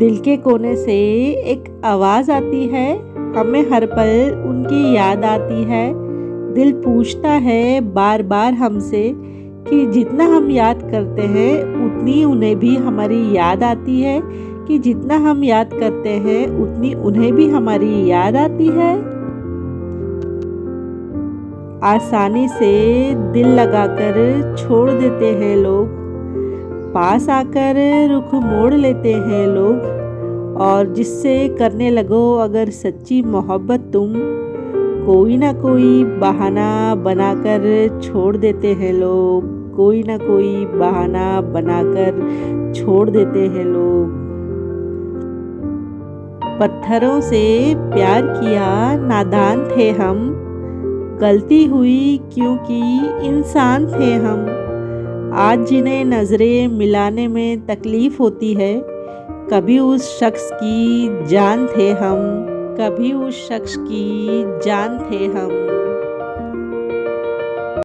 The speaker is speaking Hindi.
दिल के कोने से एक आवाज़ आती है, हमें हर पल उनकी याद आती है। दिल पूछता है बार बार हमसे कि जितना हम याद करते हैं उतनी उन्हें भी हमारी याद आती है, कि जितना हम याद करते हैं उतनी उन्हें भी हमारी याद आती है। आसानी से दिल लगाकर छोड़ देते हैं लोग, पास आकर रुख मोड़ लेते हैं लोग। और जिससे करने लगो अगर सच्ची मोहब्बत तुम, कोई ना कोई बहाना बनाकर छोड़ देते हैं लोग, कोई ना कोई बहाना बनाकर छोड़ देते हैं लोग। पत्थरों से प्यार किया नादान थे हम, गलती हुई क्योंकि इंसान थे हम। आज जिन्हें नज़रें मिलाने में तकलीफ़ होती है, कभी उस शख्स की जान थे हम, कभी उस शख्स की जान थे हम।